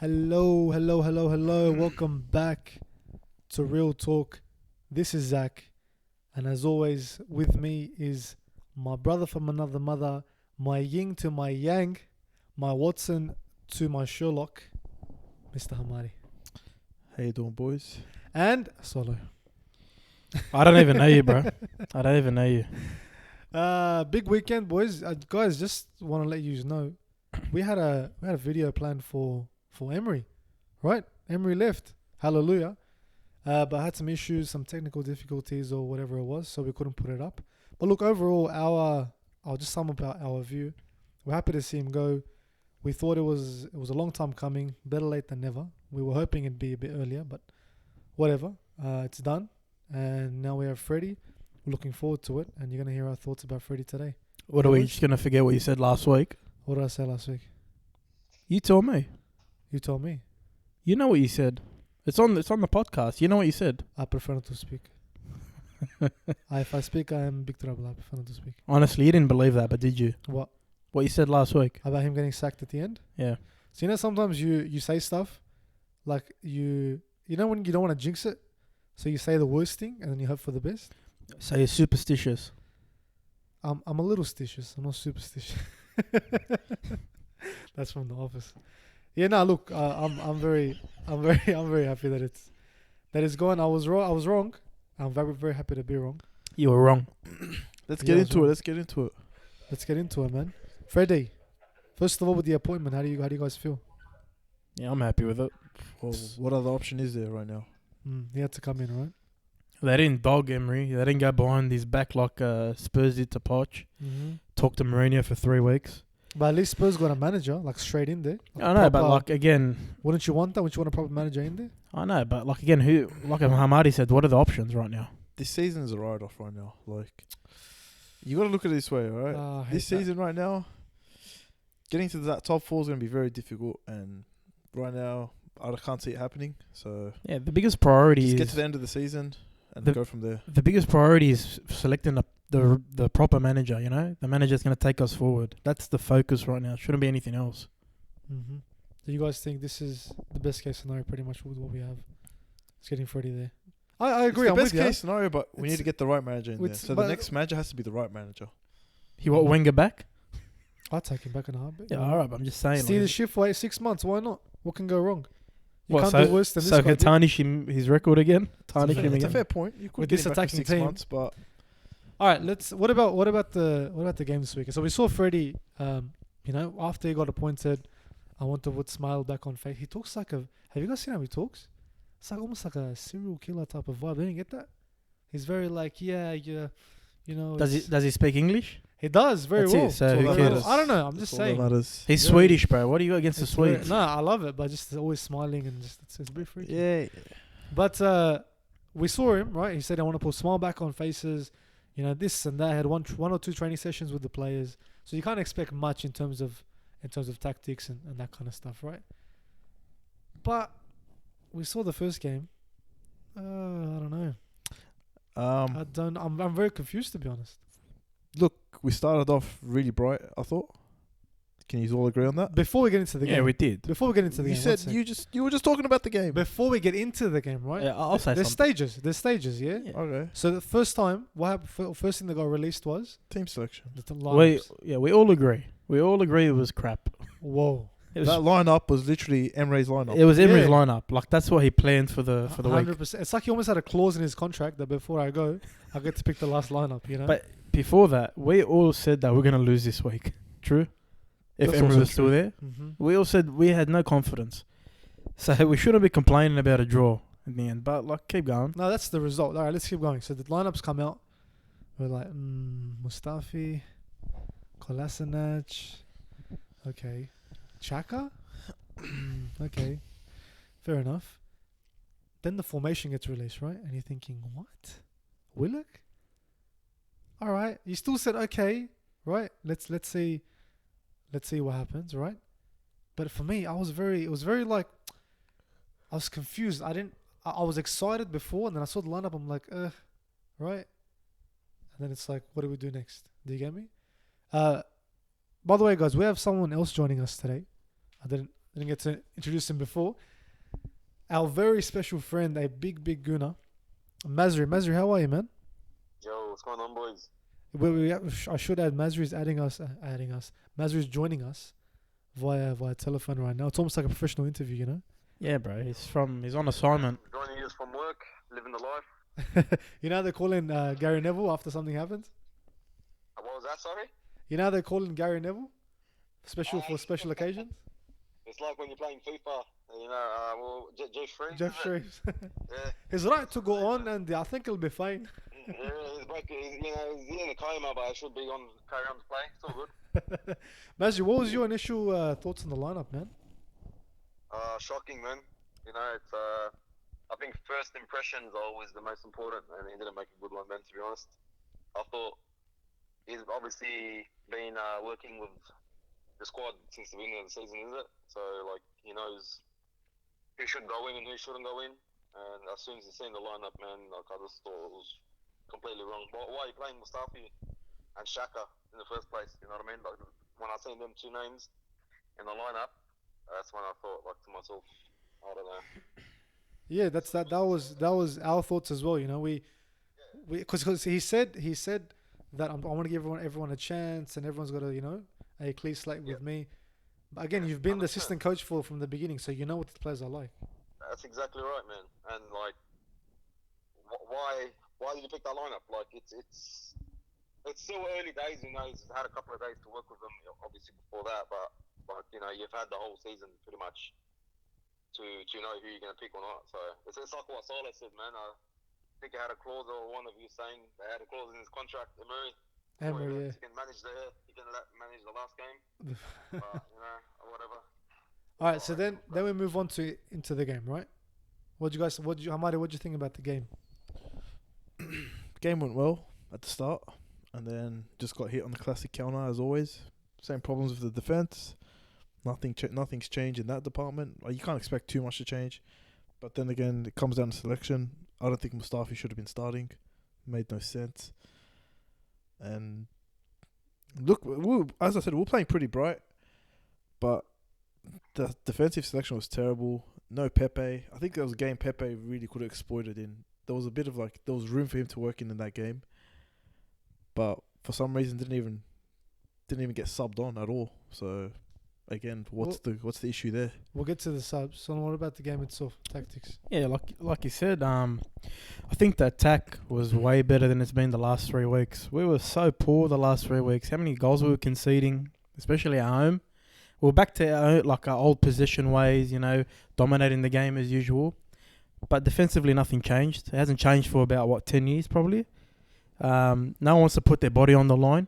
Hello, hello, hello, hello. Welcome back to Real Talk. This is Zach. And as always, with me is my brother from another mother, my yin to my yang, my Watson to my Sherlock, Mr. Hamari. How you doing, boys? And Solo. I don't even know you, bro. I don't even know you. Big weekend, boys. Guys, just want to let you know, we had a video planned for Emery, right? Emery left. Hallelujah. But I had some issues, some technical difficulties or whatever it was, so we couldn't put it up. But look, overall, I'll just sum up our view. We're happy to see him go. We thought it was a long time coming. Better late than never. We were hoping it'd be a bit earlier, but whatever. It's done. And now we have Freddie. We're looking forward to it, and you're going to hear our thoughts about Freddie today. What are we just going to forget what you said last week? What did I say last week? You told me. You told me. You know what you said. It's on the podcast. You know what you said. I prefer not to speak. If I speak, I am in big trouble. I prefer not to speak. Honestly, you didn't believe that, but did you? What? What you said last week. About him getting sacked at the end? Yeah. So, sometimes you say stuff, like you know when you don't want to jinx it, so you say the worst thing and then you hope for the best? So you're superstitious. I'm a little stitious. I'm not superstitious. That's from The Office. Yeah, no, look, I'm very happy that it's gone. I was wrong. I'm very, very happy to be wrong. You were wrong. Let's get into it. Let's get into it, man. Freddie, first of all, with the appointment, how do you guys feel? Yeah, I'm happy with it. Well, what other option is there right now? He had to come in, right? They didn't dog Emery. They didn't go behind his back like Spurs did to Poch. Mm-hmm. Talk to Mourinho for 3 weeks. But at least Spurs got a manager, like straight in there. Like I know, but like again... Wouldn't you want that? Wouldn't you want a proper manager in there? I know, but like again, like Hamadi said, what are the options right now? This season's a write-off right now. Like, you got to look at it this way, all right? This season right now, getting to that top 4 is going to be very difficult. And right now, I can't see it happening. So yeah, the biggest priority is... get to the end of the season and go from there. The biggest priority is selecting the proper manager, the manager that's going to take us forward. That's the focus right now. It shouldn't be anything else. Mm-hmm. Do you guys think this is the best case scenario pretty much with what we have? It's getting Freddie there. I agree. It's the best case scenario, but we need to get the right manager in there. So the next manager has to be the right manager. You want Wenger back? I'd take him back in a heartbeat. Yeah, all right, but I'm just saying. See the shift for 6 months. Why not? What can go wrong? You can't do worse than this. So can tarnish his record again? Tarnish him again? It's a fair point. You could get him back in 6 months, but... All right, what about the game this week? So we saw Freddie, after he got appointed, I want to put smile back on face. He talks like have you guys seen how he talks? It's like almost like a serial killer type of vibe. Didn't you get that? He's very like, Does he speak English? He does very That's well. It, so who cares? I don't know. I'm just saying. He's Swedish, bro. What do you got against the Swedes? No, I love it, but just always smiling and just it's a bit freaky. Yeah. But we saw him, right? He said, "I want to put a smile back on faces." This and that. Had one or two training sessions with the players, so you can't expect much in terms of tactics and that kind of stuff, right? But we saw the first game. I don't know. I'm very confused, to be honest. Look, we started off really bright, I thought. Can you all agree on that? Before we get into the game. Yeah, we did. Before we get into the game. You said you were just talking about the game. Before we get into the game, right? Yeah, I'll say There's something. There's stages, yeah? Okay. So the first time, what happened? First thing that got released was team selection. We all agree. We all agree it was crap. Whoa. That lineup was literally Emre's lineup. It was Emery's lineup. Like that's what he planned for the 100%. week. It's like he almost had a clause in his contract that before I go, I get to pick the last lineup. But before that, we all said that we're gonna lose this week. True. If Emery was still there, we all said we had no confidence. So we shouldn't be complaining about a draw in the end. But keep going. No, that's the result. All right, let's keep going. So the lineups come out. We're like Mustafi, Kolasinac, okay, Chaka. Okay, fair enough. Then the formation gets released, right? And you're thinking, what? Willock? All right, you still said okay, right? Let's see what happens, right? But for me, it was very I was confused. I was excited before, and then I saw the lineup. I'm like, right? And then it's like, what do we do next? Do you get me? By the way, guys, we have someone else joining us today. Didn't get to introduce him before. Our very special friend, a big gooner, Mazri. Mazri, how are you, man? Yo, what's going on, boys? I should add Mazri's adding us. Mazri's joining us via telephone right now. It's almost like a professional interview, you know. Yeah, bro. He's on assignment. Joining you from work, living the life. You know they're calling Gary Neville after something happens. What was that? Sorry. You know they're calling Gary Neville for special occasions. It's like when you're playing FIFA. You know, Jeff Shreves. Jeff Shreves. Yeah. He's right to go on, and I think he'll be fine. Yeah, he's in a coma, but I should be on carry on to play. It's all good. Mazri, what was your initial thoughts on the lineup, man? Shocking, man. You know, it's I think first impressions are always the most important, and he didn't make a good one, man. To be honest, I thought he's obviously been working with the squad since the beginning of the season, is it? So like he knows who should go in and who shouldn't go in. And as soon as he seen the lineup, man, like I just thought it was completely wrong. Why are you playing Mustafi and Shaka in the first place? You know what I mean? Like when I seen them two names in the lineup, that's when I thought like to myself, I don't know. Yeah, that was our thoughts as well. You know, we because he said that I want to give everyone a chance, and everyone's got a clean slate with me. But again, you've been the assistant coach from the beginning, so you know what the players are like. That's exactly right, man. And like, why did you pick that lineup? Like, it's still early days. You know, he's had a couple of days to work with them, obviously before that. But you know, you've had the whole season pretty much to know who you're gonna pick or not. So it's like what Salah said, man. I think he had a clause, or one of you saying they had a clause in his contract. Emery, yeah. He can manage manage the last game. But, you know, whatever. All right, so then we move on into the game, right? Hamadi, what do you think about the game? Game went well at the start, and then just got hit on the classic counter as always. Same problems with the defense. Nothing's changed in that department. You can't expect too much to change. But then again, it comes down to selection. I don't think Mustafi should have been starting. Made no sense. And look, as I said, we're playing pretty bright, but the defensive selection was terrible. No Pepe. I think there was a game Pepe really could have exploited in. There was a bit of there was room for him to work in that game, but for some reason didn't even get subbed on at all. So again, what's the issue there? We'll get to the subs. So what about the game itself, tactics? Yeah, like you said, I think the attack was way better than it's been the last 3 weeks. We were so poor the last 3 weeks. How many goals we were conceding, especially at home. We're back to our old possession ways, dominating the game as usual. But defensively, nothing changed. It hasn't changed for about 10 years probably. No one wants to put their body on the line.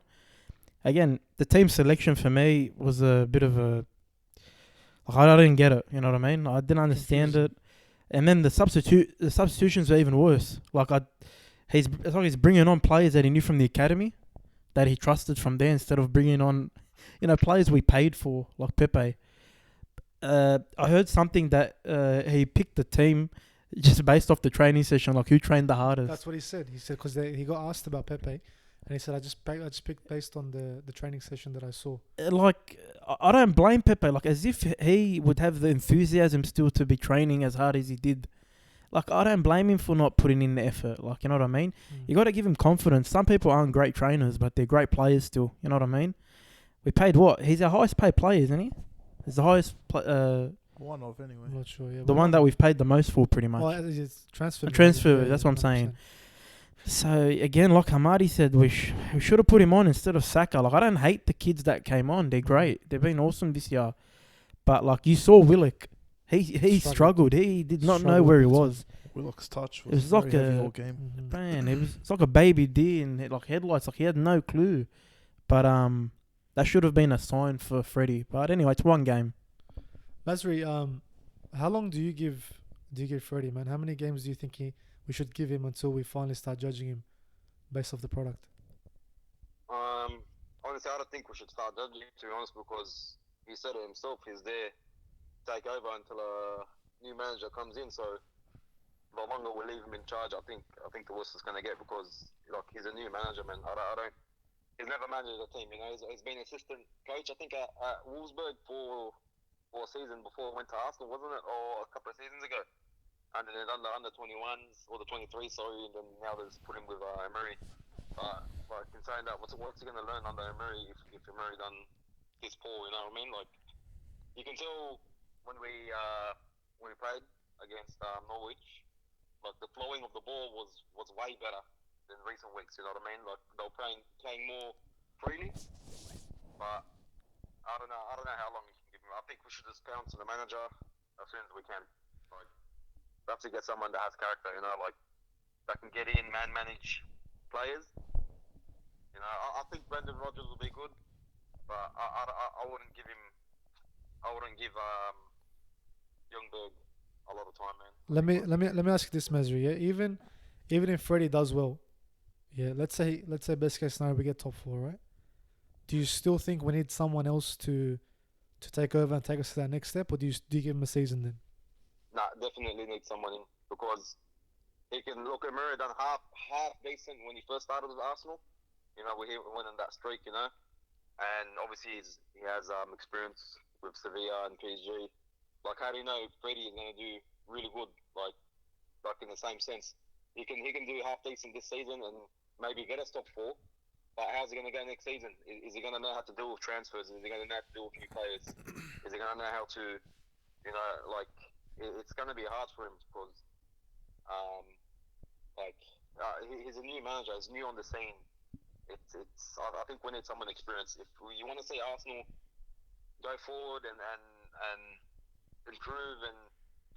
Again, the team selection for me was a bit of a... I didn't get it, you know what I mean? I didn't understand it. And then the substitutions are even worse. It's like he's bringing on players that he knew from the academy, that he trusted from there, instead of bringing on, players we paid for, like Pepe. I heard something that he picked the team just based off the training session, like who trained the hardest. That's what he said. He said because he got asked about Pepe. And he said, I just picked based on the training session that I saw. I don't blame Pepe. As if he would have the enthusiasm still to be training as hard as he did. I don't blame him for not putting in the effort. You know what I mean? Mm. You got to give him confidence. Some people aren't great trainers, but they're great players still. You know what I mean? We paid what? He's our highest paid player, isn't he? He's the highest... one of, anyway. I'm not sure, yeah. The one that we've paid the most for, pretty much. Well, it's transfer. That's what I'm saying. So, again, like Hamadi said, we should have put him on instead of Saka. I don't hate the kids that came on. They're great. They've been awesome this year. But, you saw Willock. He struggled. He did not know where he was. Willock's touch was very heavy all game. Man, it's like a baby deer in headlights. He had no clue. But that should have been a sign for Freddie. But anyway, it's one game. Mazri, how long do you give Freddie, man? How many games do you think we should give him until we finally start judging him based off the product? Honestly, I don't think we should start judging him, to be honest, because he said it himself. He's there to take over until a new manager comes in. So the longer we leave him in charge, I think the worse it's going to get, because he's a new manager, man. He's never managed a team. He's been assistant coach, I think, at Wolfsburg for season before it went to Arsenal, wasn't it? Or a couple of seasons ago. And then under 21s or the 23, sorry, and then now they've put him with Emery. But like in saying that, what's he going to learn under Emery if Emery done this poor? You know what I mean? Like you can tell when we played against Norwich, like the flowing of the ball was way better than recent weeks. You know what I mean? Like they were playing more freely. But I don't know how long you can give him. I think we should just pounce on the manager as soon as we can. Like we have to get someone that has character. You know, like that can get in, manage players. You know, I think Brendan Rodgers will be good, but I wouldn't give him. I wouldn't give Youngberg a lot of time, man. Let me ask you this, Mesri. Yeah, even if Freddie does well, yeah, let's say best case scenario we get top 4, right? Do you still think we need someone else to take over and take us to that next step, or do you give him a season then? Nah, definitely need someone in because he can look at Murray done half decent when he first started with Arsenal. You know, we went on that streak, you know, and obviously he has experience with Sevilla and PSG. Like, how do you know Freddie is going to do really good? Like in the same sense, he can do half decent this season and maybe get us top 4. But how's he going to go next season? Is he going to know how to deal with transfers? Is he going to know how to deal with new players? Is he going to know how to, you know, like it's going to be hard for him because, he's a new manager. He's new on the scene. I think we need someone experienced. If you want to see Arsenal go forward and improve and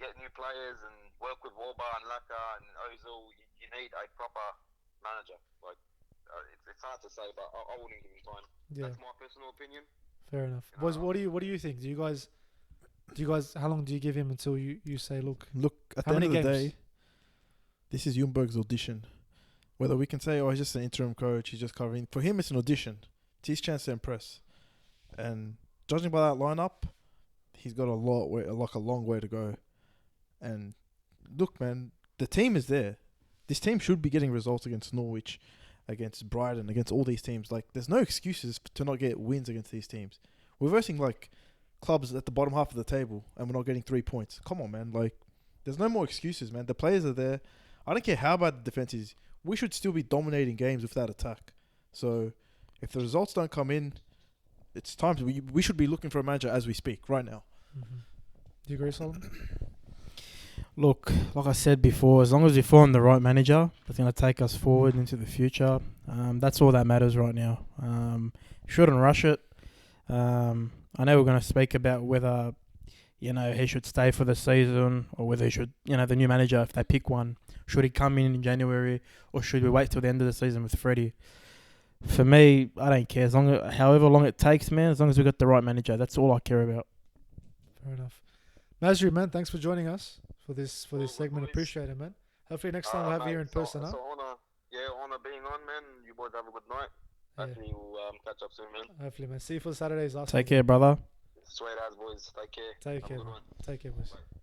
get new players and work with Walba and Laka and Ozil, you need a proper manager. Like it's hard to say, but I wouldn't give him time. Yeah. That's my personal opinion. Fair enough. Boys, what do you think? Do you guys? How long do you give him until you say, look? At the end of the day, this is Ljungberg's audition. Whether we can say, he's just an interim coach, he's just covering. For him, it's an audition. It's his chance to impress. And judging by that lineup, he's got a long way to go. And look, man, the team is there. This team should be getting results against Norwich, against Brighton, against all these teams. Like, there's no excuses to not get wins against these teams. We're versing like clubs at the bottom half of the table, and we're not getting 3 points. Come on, man. Like, there's no more excuses, man. The players are there. I don't care how bad the defense is. We should still be dominating games with that attack. So, if the results don't come in, it's time we should be looking for a manager as we speak right now. Mm-hmm. Do you agree, Solomon? Look, like I said before, as long as we find the right manager that's going to take us forward into the future, that's all that matters right now. Shouldn't rush it. I know we're going to speak about whether, he should stay for the season or whether he should, the new manager, if they pick one, should he come in January or should we wait till the end of the season with Freddie? For me, I don't care. However long it takes, man, as long as we got the right manager, that's all I care about. Fair enough. Masri, man, thanks for joining us for this segment. Appreciate it, man. Hopefully next time we'll have you here in person, huh? It's an honor being on, man. You boys have a good night. Hopefully we'll catch up soon, man. Hopefully, man. See you for Saturdays. Take care, brother. Sweet as boys. Take care. Take care, man. Take care, boys. Bye.